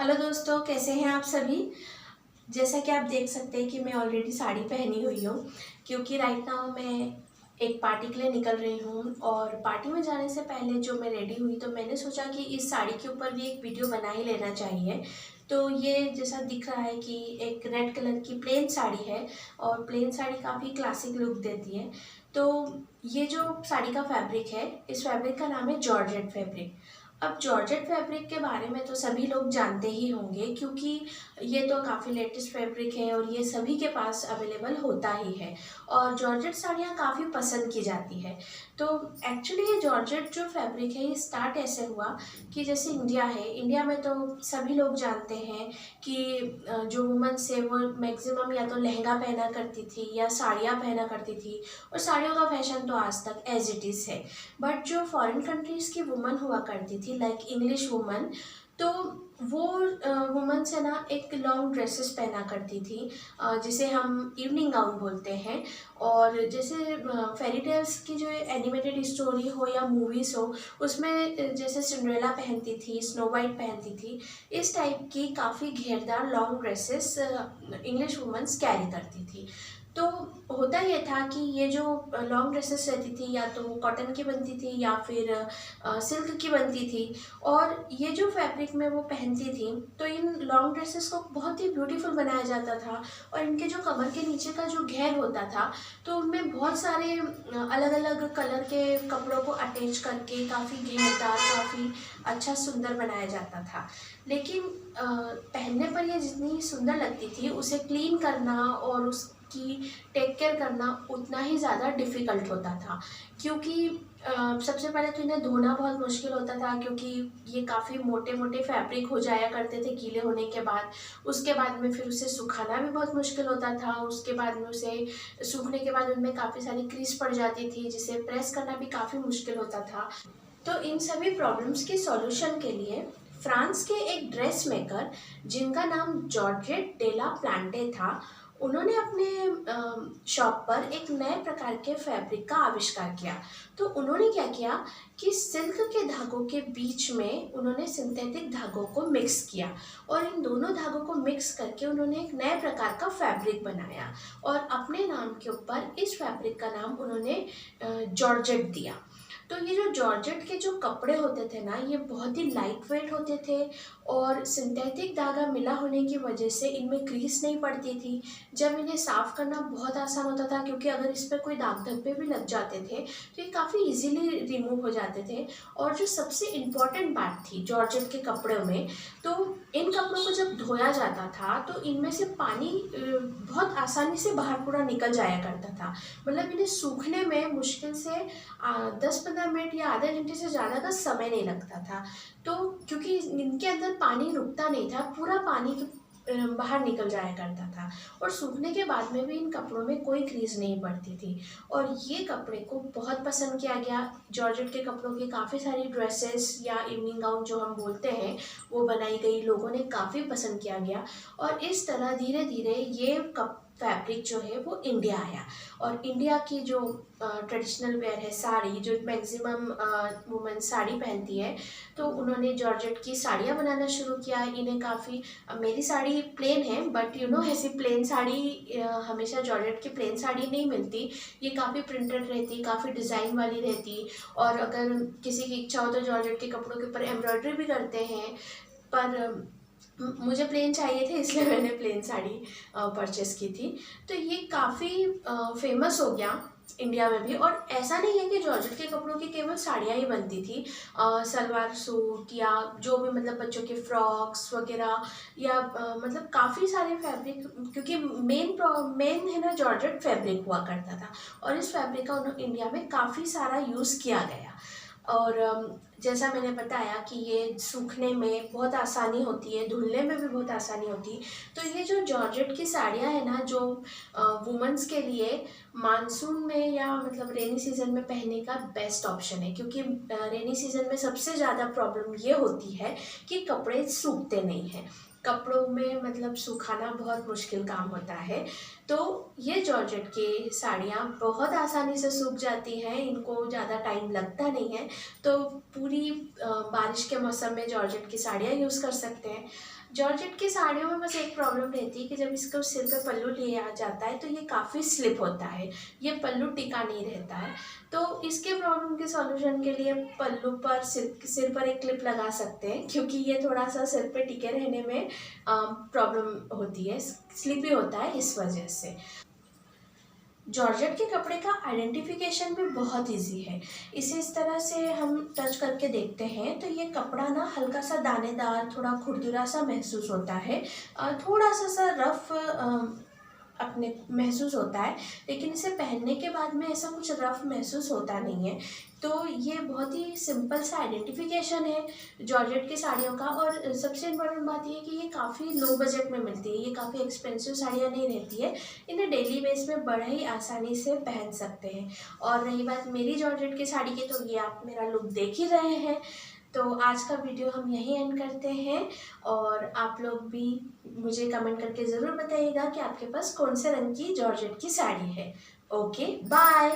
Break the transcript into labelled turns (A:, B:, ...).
A: Hello दोस्तों, कैसे हैं आप सभी। जैसा कि आप देख सकते हैं कि मैं ऑलरेडी साड़ी पहनी हुई हूँ, क्योंकि राइट नाउ मैं एक पार्टी के लिए निकल रही हूँ। और पार्टी में जाने से पहले जो मैं रेडी हुई तो मैंने सोचा कि इस साड़ी के ऊपर भी एक वीडियो बना ही लेना चाहिए। तो ये जैसा दिख रहा है कि एक रेड कलर की प्लेन साड़ी है, और प्लेन साड़ी काफ़ी क्लासिक लुक देती है। तो ये जो साड़ी का फैब्रिक है, इस फैब्रिक का नाम है जॉर्जेट फैब्रिक। अब जॉर्जेट फैब्रिक के बारे में तो सभी लोग जानते ही होंगे, क्योंकि ये तो काफ़ी लेटेस्ट फैब्रिक है और ये सभी के पास अवेलेबल होता ही है। और जॉर्जेट साड़ियाँ काफ़ी पसंद की जाती है। तो एक्चुअली ये जॉर्जेट जो फैब्रिक है, ये स्टार्ट ऐसे हुआ कि जैसे इंडिया है, इंडिया में तो सभी लोग जानते हैं कि जो वुमेन्स है वो मैक्सिमम या तो लहंगा पहना करती थी या साड़ियाँ पहना करती थी। और साड़ियों का फैशन तो आज तक एज इट इज़ है। बट जो फॉरेन कंट्रीज़ की वुमन हुआ करती थी, लाइक इंग्लिश वुमन, तो वो वुमन से ना एक लॉन्ग ड्रेसेस पहना करती थी, जिसे हम इवनिंग गाउन बोलते हैं। और जैसे फेरी टेल्स की जो एनिमेटेड स्टोरी हो या मूवीज़ हो, उसमें जैसे सिंड्रेला पहनती थी, स्नो वाइट पहनती थी, इस टाइप की काफ़ी घेरदार long dresses English womens carry करती थी। तो होता ये था कि ये जो लॉन्ग ड्रेसेस रहती थी, या तो कॉटन की बनती थी या फिर सिल्क की बनती थी। और ये जो फैब्रिक में वो पहनती थी, तो इन लॉन्ग ड्रेसेस को बहुत ही ब्यूटीफुल बनाया जाता था। और इनके जो कमर के नीचे का जो घेर होता था, तो उनमें बहुत सारे अलग अलग कलर के कपड़ों को अटैच करके काफ़ी घेरदार, काफ़ी अच्छा सुंदर बनाया जाता था। लेकिन पहनने पर ये जितनी सुंदर लगती थी, उसे क्लीन करना और उसकी टेक केयर करना उतना ही ज़्यादा डिफ़िकल्ट होता था। क्योंकि सबसे पहले तो इन्हें धोना बहुत मुश्किल होता था, क्योंकि ये काफ़ी मोटे मोटे फैब्रिक हो जाया करते थे गीले होने के बाद। उसके बाद में फिर उसे सुखाना भी बहुत मुश्किल होता था। उसके बाद में उसे सूखने के बाद उनमें काफ़ी सारी क्रीज पड़ जाती थी, जिसे प्रेस करना भी काफ़ी मुश्किल होता था। तो इन सभी प्रॉब्लम्स के सॉल्यूशन के लिए फ्रांस के एक ड्रेस मेकर, जिनका नाम जॉर्जेट डेला प्लांटे था, उन्होंने अपने शॉप पर एक नए प्रकार के फैब्रिक का आविष्कार किया। तो उन्होंने क्या किया कि सिल्क के धागों के बीच में उन्होंने सिंथेटिक धागों को मिक्स किया, और इन दोनों धागों को मिक्स करके उन्होंने एक नए प्रकार का फैब्रिक बनाया। और अपने नाम के ऊपर इस फैब्रिक का नाम उन्होंने जॉर्जेट दिया। तो ये जो जॉर्जेट के जो कपड़े होते थे ना, ये बहुत ही लाइट वेट होते थे, और सिंथेटिक धागा मिला होने की वजह से इनमें क्रीज नहीं पड़ती थी। जब इन्हें साफ़ करना बहुत आसान होता था, क्योंकि अगर इस पर कोई दाग धब्बे भी लग जाते थे तो ये काफ़ी इजीली रिमूव हो जाते थे। और जो सबसे इम्पॉर्टेंट बात थी जॉर्जेट के कपड़ों में, तो इन कपड़ों को जब धोया जाता था तो इनमें से पानी बहुत आसानी से बाहर पूरा निकल जाया करता था। मतलब इन्हें सूखने में मुश्किल से 10-15 मिनट या आधे घंटे से ज़्यादा का समय नहीं लगता था। तो क्योंकि इनके अंदर पानी रुकता नहीं था, पूरा पानी बाहर निकल जाया करता था। और सूखने के बाद में भी इन कपड़ों में कोई क्रीज नहीं पड़ती थी। और ये कपड़े को बहुत पसंद किया गया। जॉर्जेट के कपड़ों की काफ़ी सारी ड्रेसेस या इवनिंग गाउन जो हम बोलते हैं, वो बनाई गई, लोगों ने काफ़ी पसंद किया गया। और इस तरह धीरे धीरे ये कप फैब्रिक जो है वो इंडिया आया। और इंडिया की जो ट्रेडिशनल वेयर है, साड़ी, जो मैक्सिमम वुमेन साड़ी पहनती है, तो उन्होंने जॉर्जेट की साड़ियाँ बनाना शुरू किया। इन्हें काफ़ी मेरी साड़ी प्लेन है, बट ऐसी प्लेन साड़ी हमेशा जॉर्जेट की प्लेन साड़ी नहीं मिलती। ये काफ़ी प्रिंटेड रहती, काफ़ी डिज़ाइन वाली रहती। और अगर किसी की इच्छा हो तो जॉर्जेट के कपड़ों के ऊपर एम्ब्रॉयडरी भी करते हैं। पर मुझे प्लेन चाहिए थे, इसलिए मैंने प्लेन साड़ी परचेस की थी। तो ये काफ़ी फेमस हो गया इंडिया में भी। और ऐसा नहीं है कि जॉर्जेट के कपड़ों की केवल साड़ियाँ ही बनती थी। सलवार सूट या जो भी, मतलब बच्चों के फ्रॉक्स वगैरह, या मतलब काफ़ी सारे फैब्रिक, क्योंकि मेन है ना जॉर्जेट फैब्रिक हुआ करता था। और इस फैब्रिक का इंडिया में काफ़ी सारा यूज़ किया गया। और जैसा मैंने बताया कि ये सूखने में बहुत आसानी होती है, धुलने में भी बहुत आसानी होती है। तो ये जो जॉर्जेट की साड़ियाँ हैं ना, जो वुमेंस के लिए मानसून में या मतलब रेनी सीजन में पहनने का बेस्ट ऑप्शन है। क्योंकि रेनी सीजन में सबसे ज़्यादा प्रॉब्लम ये होती है कि कपड़े सूखते नहीं हैं। कपड़ों में मतलब सुखाना बहुत मुश्किल काम होता है। तो ये जॉर्जेट की साड़ियाँ बहुत आसानी से सूख जाती हैं, इनको ज़्यादा टाइम लगता नहीं है। तो पूरी बारिश के मौसम में जॉर्जेट की साड़ियाँ यूज़ कर सकते हैं। जॉर्जेट की साड़ियों में बस एक प्रॉब्लम रहती है कि जब इसको सिर पे पल्लू लिया जाता है तो ये काफ़ी स्लिप होता है, ये पल्लू टिका नहीं रहता है। तो इसके प्रॉब्लम के सॉल्यूशन के लिए पल्लू पर सिर पर एक क्लिप लगा सकते हैं, क्योंकि ये थोड़ा सा सिर पे टिके रहने में प्रॉब्लम होती है, स्लिपी होता है इस वजह से। जॉर्जेट के कपड़े का आइडेंटिफिकेशन भी बहुत इजी है। इसे इस तरह से हम टच करके देखते हैं तो ये कपड़ा ना हल्का सा दानेदार, थोड़ा खुरदुरा सा महसूस होता है, थोड़ा सा रफ अपने महसूस होता है, लेकिन इसे पहनने के बाद में ऐसा कुछ रफ महसूस होता नहीं है। तो ये बहुत ही सिंपल सा आइडेंटिफिकेशन है जॉर्जेट की साड़ियों का। और सबसे इम्पोर्टेंट बात ये है कि ये काफ़ी लो बजट में मिलती है, ये काफ़ी एक्सपेंसिव साड़ियाँ नहीं रहती है, इन्हें डेली बेस में बड़ा ही आसानी से पहन सकते हैं। और रही बात मेरी जॉर्जेट की साड़ी की, तो ये आप मेरा लुक देख ही रहे हैं। तो आज का वीडियो हम यहीं एंड करते हैं, और आप लोग भी मुझे कमेंट करके ज़रूर बताइएगा कि आपके पास कौन से रंग की जॉर्जेट की साड़ी है। Okay, bye.